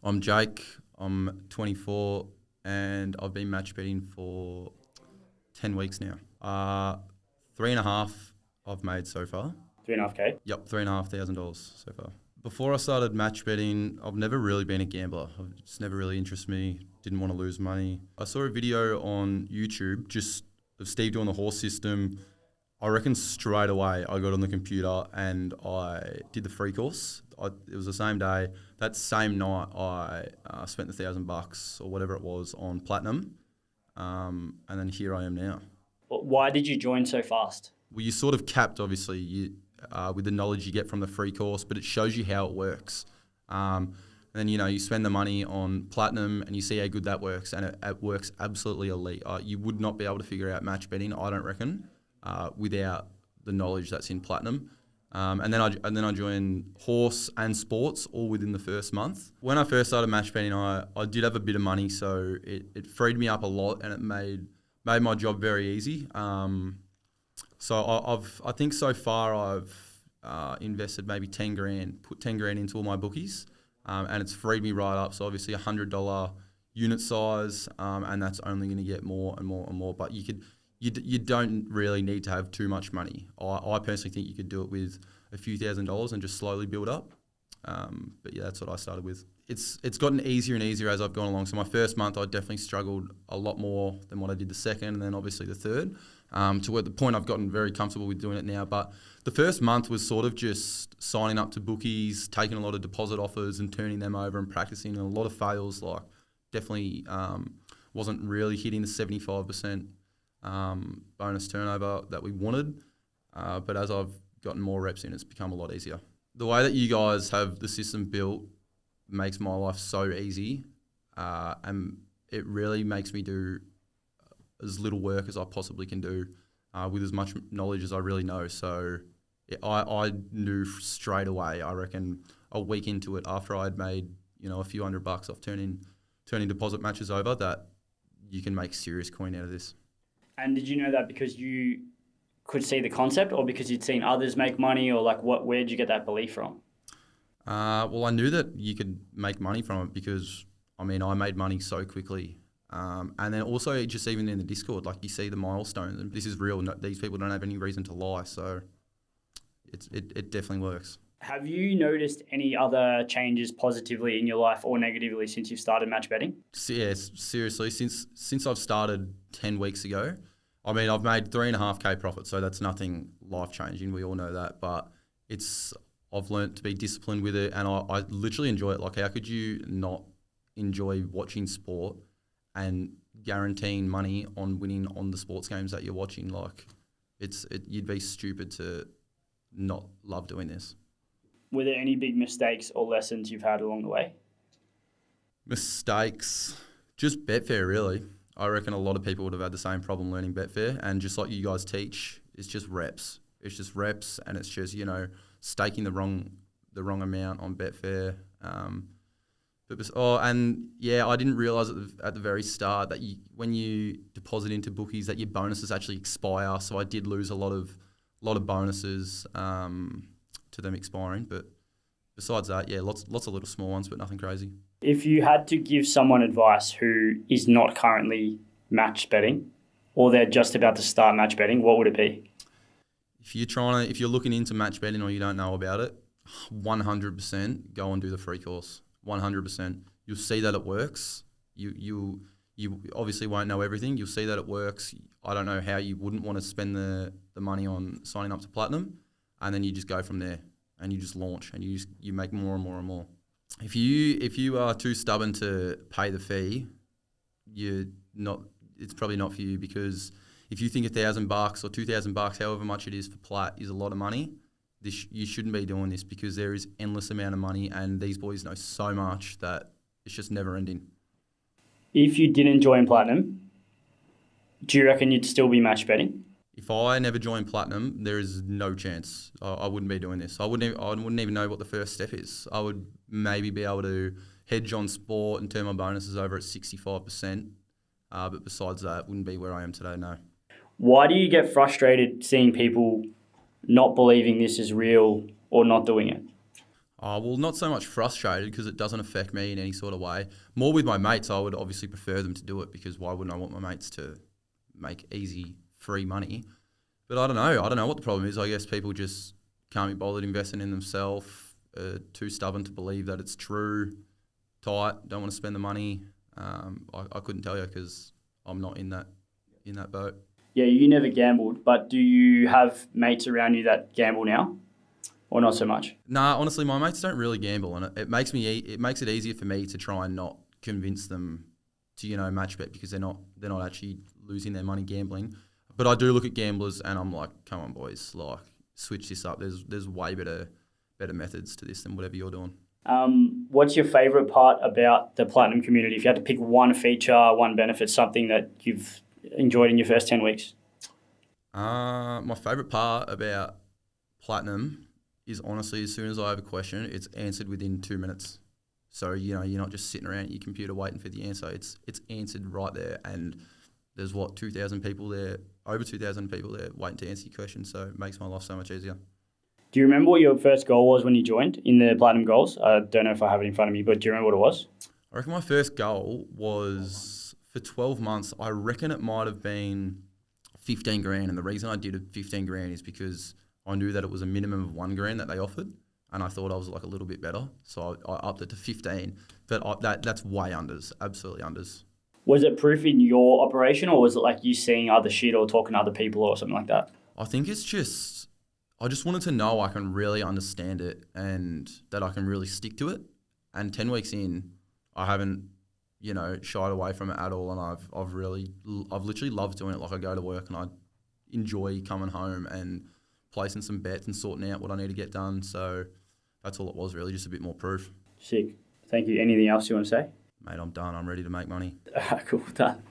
I'm Jake. I'm 24 and I've been match betting for 10 weeks now. 3.5 I've made so far. 3.5K? Yep, $3,500 so far. Before I started match betting, I've never really been a gambler. It's never really interested me. Didn't want to lose money. I saw a video on YouTube just of Steve doing the horse system. I reckon straight away I got on the computer and I did the free course. It was the same day. That same night I spent the $1,000 or whatever it was on platinum, and then here I am now. Why did you join so fast? Well, you're sort of capped, obviously, with the knowledge you get from the free course, but it shows you how it works. And then, you spend the money on platinum and you see how good that works, and it works absolutely elite. You would not be able to figure out match betting, I don't reckon, without the knowledge that's in platinum. And then I joined horse and sports all within the first month. When I first started match betting, I did have a bit of money, so it freed me up a lot and it made my job very easy. So I think so far I've invested maybe 10 grand, put 10 grand into all my bookies, and it's freed me right up. So obviously $100 unit size, and that's only going to get more and more and more. But you don't really need to have too much money. I personally think you could do it with a few $1,000s and just slowly build up. But yeah, that's what I started with. It's gotten easier and easier as I've gone along. So my first month, I definitely struggled a lot more than what I did the second, and then obviously the third. To where the point I've gotten very comfortable with doing it now. But the first month was sort of just signing up to bookies, taking a lot of deposit offers and turning them over and practicing, and a lot of fails. Like definitely wasn't really hitting the 75% bonus turnover that we wanted. But as I've gotten more reps in, it's become a lot easier. The way that you guys have the system built makes my life so easy, and it really makes me do as little work as I possibly can do with as much knowledge as I really know. So I knew straight away, I reckon a week into it, after I'd made a few $100 off turning deposit matches over, that you can make serious coin out of this. And did you know that because you could see the concept, or because you'd seen others make money, or where did you get that belief from? Well, I knew that you could make money from it because, I made money so quickly. And then also just even in the Discord, you see the milestones, and this is real. These people don't have any reason to lie, so it definitely works. Have you noticed any other changes positively in your life or negatively since you've started match betting? Yes, seriously, since I've started 10 weeks ago, I've made 3.5K profit, so that's nothing life-changing. We all know that, but I've learnt to be disciplined with it, and I literally enjoy it. How could you not enjoy watching sport and guaranteeing money on winning on the sports games that you're watching? You'd be stupid to not love doing this. Were there any big mistakes or lessons you've had along the way? Mistakes, just Betfair, really. I reckon a lot of people would have had the same problem learning Betfair, and just like you guys teach, it's just reps. It's just reps, and it's just staking the wrong amount on Betfair. I didn't realise at the very start that when you deposit into bookies that your bonuses actually expire. So I did lose a lot of bonuses to them expiring. But besides that, yeah, lots of little small ones, but nothing crazy. If you had to give someone advice who is not currently match betting, or they're just about to start match betting, what would it be? If you're looking into match betting or you don't know about it, 100% go and do the free course. 100%. You'll see that it works. You obviously won't know everything. You'll see that it works. I don't know how you wouldn't want to spend the money on signing up to platinum, and then you just go from there and you just launch and you make more and more and more. If you are too stubborn to pay the fee, it's probably not for you, because if you think $1,000 or $2,000, however much it is for plat, is a lot of money, you shouldn't be doing this, because there is endless amount of money, and these boys know so much that it's just never ending. If you didn't join platinum, do you reckon you'd still be match betting? If I never joined platinum, there is no chance I wouldn't be doing this. I wouldn't even know what the first step is. I would maybe be able to hedge on sport and turn my bonuses over at 65%. But besides that, wouldn't be where I am today, no. Why do you get frustrated seeing people not believing this is real or not doing it? Well, not so much frustrated because it doesn't affect me in any sort of way. More with my mates, I would obviously prefer them to do it because why wouldn't I want my mates to make easy, free money? But I don't know. I don't know what the problem is. I guess people just can't be bothered investing in themselves, too stubborn to believe that it's true, tight, don't want to spend the money. I couldn't tell you because I'm not in that boat. Yeah, you never gambled, but do you have mates around you that gamble now? Or not so much? Nah, honestly, my mates don't really gamble, and it makes it easier for me to try and not convince them to match bet because they're not actually losing their money gambling. But I do look at gamblers and I'm like, come on, boys, like switch this up. There's way better methods to this than whatever you're doing. What's your favourite part about the Platinum community? If you had to pick one feature, one benefit, something that you've enjoyed in your first 10 weeks? My favourite part about Platinum is honestly, as soon as I have a question, it's answered within 2 minutes. So, you're not just sitting around at your computer waiting for the answer. It's answered right there. And there's 2,000 people there, over 2,000 people there waiting to answer your question. So it makes my life so much easier. Do you remember what your first goal was when you joined in the Platinum goals? I don't know if I have it in front of me, but do you remember what it was? I reckon my first goal was for 12 months. I reckon it might have been 15 grand. And the reason I did it 15 grand is because I knew that it was a minimum of 1 grand that they offered, and I thought I was like a little bit better, so I upped it to 15. But that's way unders, absolutely unders. Was it proof in your operation, or was it like you seeing other shit or talking to other people or something like that? I think it's just I just wanted to know I can really understand it and that I can really stick to it. And 10 weeks in, I haven't shied away from it at all, and I've literally loved doing it. Like I go to work and I enjoy coming home and placing some bets and sorting out what I need to get done. So that's all it was really, just a bit more proof. Sick. Thank you. Anything else you want to say? Mate, I'm done. I'm ready to make money. Cool. Done.